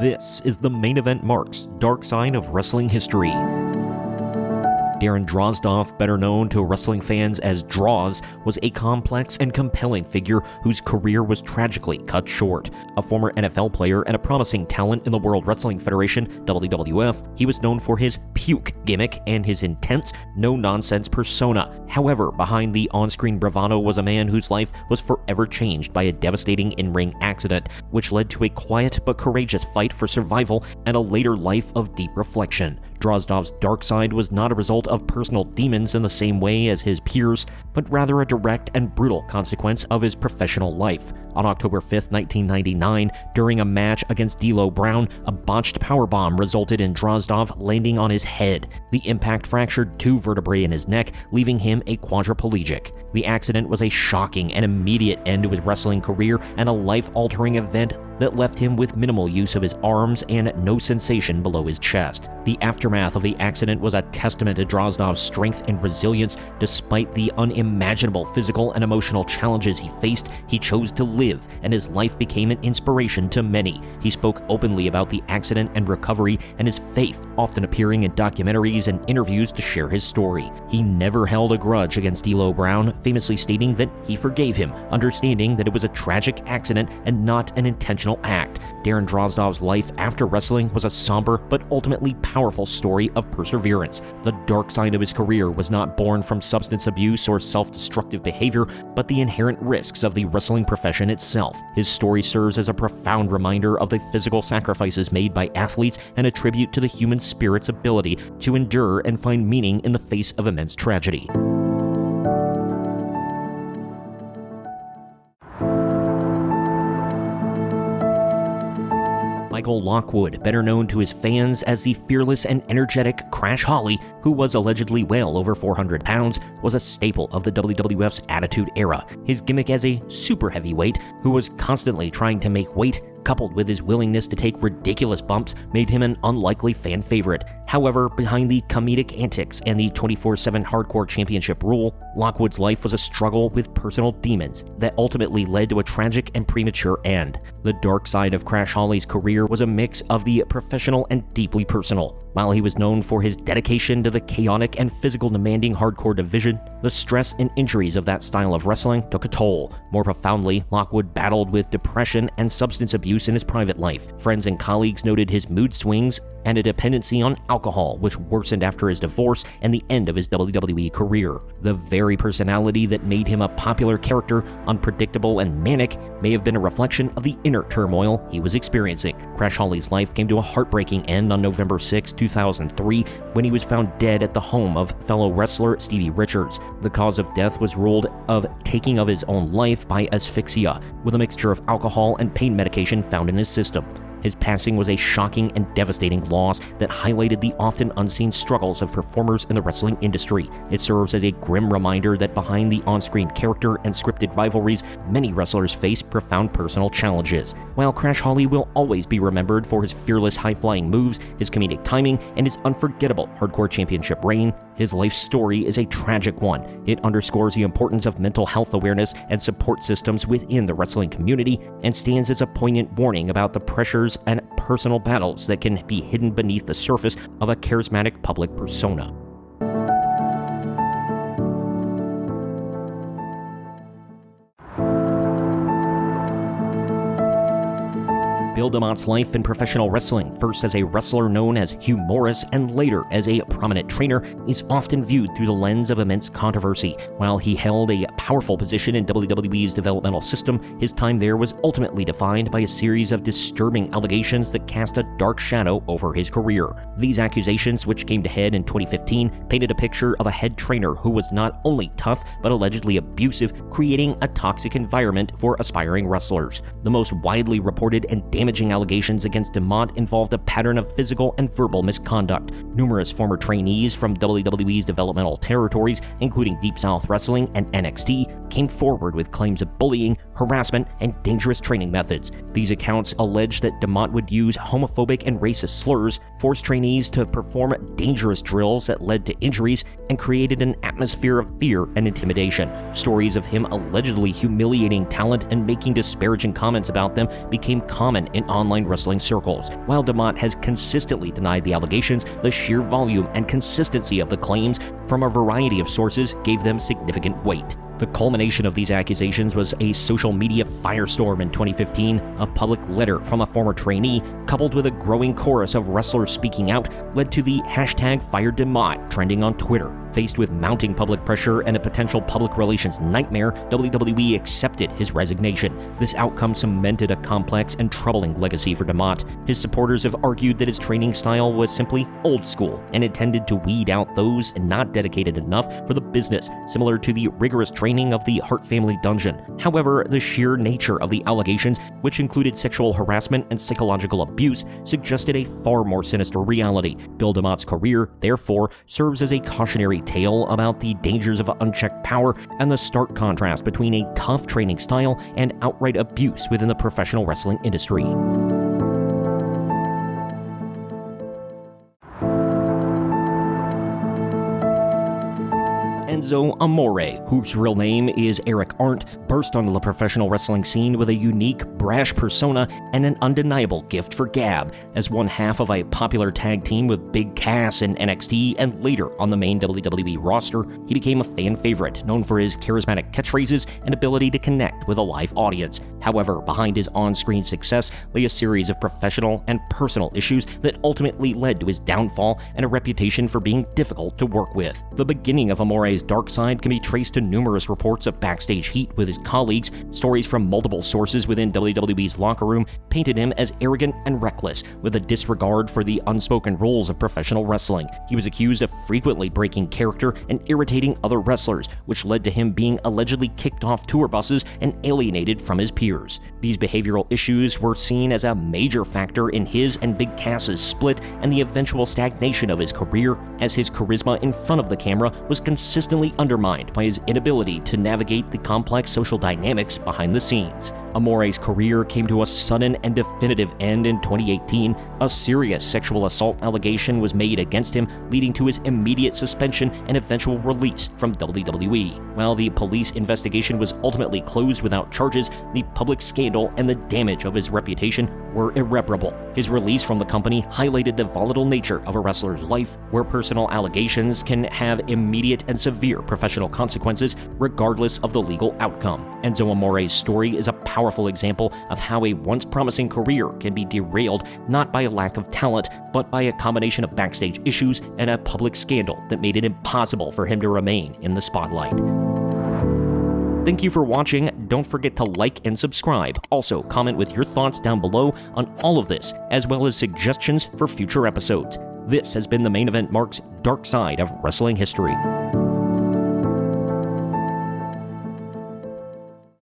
This is the Main Event Marks Dark Side of Wrestling History. Darren Drozdov, better known to wrestling fans as Droz, was a complex and compelling figure whose career was tragically cut short. A former NFL player and a promising talent in the World Wrestling Federation, WWF, he was known for his puke gimmick and his intense, no-nonsense persona. However, behind the on-screen bravado was a man whose life was forever changed by a devastating in-ring accident, which led to a quiet but courageous fight for survival and a later life of deep reflection. Drozdov's dark side was not a result of personal demons in the same way as his peers, but rather a direct and brutal consequence of his professional life. On October 5, 1999, during a match against D'Lo Brown, a botched powerbomb resulted in Drozdov landing on his head. The impact fractured 2 vertebrae in his neck, leaving him a quadriplegic. The accident was a shocking and immediate end to his wrestling career and a life-altering event that left him with minimal use of his arms and no sensation below his chest. The aftermath of the accident was a testament to Drozdov's strength and resilience. Despite the unimaginable physical and emotional challenges he faced, he chose to live, and his life became an inspiration to many. He spoke openly about the accident and recovery and his faith, often appearing in documentaries and interviews to share his story. He never held a grudge against D'Lo Brown, famously stating that he forgave him, understanding that it was a tragic accident and not an intentional act. Darren Drozdov's life after wrestling was a somber but ultimately powerful story of perseverance. The dark side of his career was not born from substance abuse or self-destructive behavior, but the inherent risks of the wrestling profession itself. His story serves as a profound reminder of the physical sacrifices made by athletes and a tribute to the human spirit's ability to endure and find meaning in the face of immense tragedy. Michael Lockwood, better known to his fans as the fearless and energetic Crash Holly, who was allegedly well over 400 pounds, was a staple of the WWF's Attitude Era. His gimmick as a super heavyweight who was constantly trying to make weight, coupled with his willingness to take ridiculous bumps, made him an unlikely fan favorite. However, behind the comedic antics and the 24/7 Hardcore Championship rule, Lockwood's life was a struggle with personal demons that ultimately led to a tragic and premature end. The dark side of Crash Holly's career was a mix of the professional and deeply personal. While he was known for his dedication to the chaotic and physical demanding hardcore division, the stress and injuries of that style of wrestling took a toll. More profoundly, Lockwood battled with depression and substance abuse in his private life. Friends and colleagues noted his mood swings and a dependency on alcohol, which worsened after his divorce and the end of his WWE career. The very personality that made him a popular character, unpredictable and manic, may have been a reflection of the inner turmoil he was experiencing. Crash Holly's life came to a heartbreaking end on November 6, 2003, when he was found dead at the home of fellow wrestler Stevie Richards. The cause of death was ruled of taking of his own life by asphyxia, with a mixture of alcohol and pain medication found in his system. His passing was a shocking and devastating loss that highlighted the often unseen struggles of performers in the wrestling industry. It serves as a grim reminder that behind the on-screen character and scripted rivalries, many wrestlers face profound personal challenges. While Crash Holly will always be remembered for his fearless high-flying moves, his comedic timing, and his unforgettable Hardcore Championship reign, his life story is a tragic one. It underscores the importance of mental health awareness and support systems within the wrestling community and stands as a poignant warning about the pressures and personal battles that can be hidden beneath the surface of a charismatic public persona. Bill DeMott's life in professional wrestling, first as a wrestler known as Hugh Morris and later as a prominent trainer, is often viewed through the lens of immense controversy. While he held a powerful position in WWE's developmental system, his time there was ultimately defined by a series of disturbing allegations that cast a dark shadow over his career. These accusations, which came to head in 2015, painted a picture of a head trainer who was not only tough but allegedly abusive, creating a toxic environment for aspiring wrestlers. The most widely reported and damaging allegations against DeMott involved a pattern of physical and verbal misconduct. Numerous former trainees from WWE's developmental territories, including Deep South Wrestling and NXT, came forward with claims of bullying, harassment, and dangerous training methods. These accounts allege that DeMott would use homophobic and racist slurs, force trainees to perform dangerous drills that led to injuries, and created an atmosphere of fear and intimidation. Stories of him allegedly humiliating talent and making disparaging comments about them became common in online wrestling circles. While DeMott has consistently denied the allegations, the sheer volume and consistency of the claims from a variety of sources gave them significant weight. The culmination of these accusations was a social media firestorm in 2015. A public letter from a former trainee, coupled with a growing chorus of wrestlers speaking out, led to the #FireDeMott trending on Twitter. Faced with mounting public pressure and a potential public relations nightmare, WWE accepted his resignation. This outcome cemented a complex and troubling legacy for DeMott. His supporters have argued that his training style was simply old school and intended to weed out those not dedicated enough for the business, similar to the rigorous training of the Hart family dungeon. However, the sheer nature of the allegations, which included sexual harassment and psychological abuse, suggested a far more sinister reality. Bill DeMott's career, therefore, serves as a cautionary tale about the dangers of unchecked power and the stark contrast between a tough training style and outright abuse within the professional wrestling industry. Enzo Amore, whose real name is Eric Arndt, burst onto the professional wrestling scene with a unique, brash persona and an undeniable gift for gab. As one half of a popular tag team with Big Cass in NXT and later on the main WWE roster, he became a fan favorite, known for his charismatic catchphrases and ability to connect with a live audience. However, behind his on-screen success lay a series of professional and personal issues that ultimately led to his downfall and a reputation for being difficult to work with. The beginning of Amore's dark side can be traced to numerous reports of backstage heat with his colleagues. Stories from multiple sources within WWE's locker room painted him as arrogant and reckless, with a disregard for the unspoken rules of professional wrestling. He was accused of frequently breaking character and irritating other wrestlers, which led to him being allegedly kicked off tour buses and alienated from his peers. These behavioral issues were seen as a major factor in his and Big Cass's split and the eventual stagnation of his career, as his charisma in front of the camera was consistently undermined by his inability to navigate the complex social dynamics behind the scenes. Amore's career came to a sudden and definitive end in 2018. A serious sexual assault allegation was made against him, leading to his immediate suspension and eventual release from WWE. While the police investigation was ultimately closed without charges, the public scandal and the damage of his reputation were irreparable. His release from the company highlighted the volatile nature of a wrestler's life, where personal allegations can have immediate and severe professional consequences regardless of the legal outcome. Enzo Amore's story is a powerful example of how a once promising career can be derailed not by a lack of talent, but by a combination of backstage issues and a public scandal that made it impossible for him to remain in the spotlight. Thank you for watching. Don't forget to like and subscribe. Also, comment with your thoughts down below on all of this, as well as suggestions for future episodes. This has been the Main Event Mark's Dark Side of Wrestling History.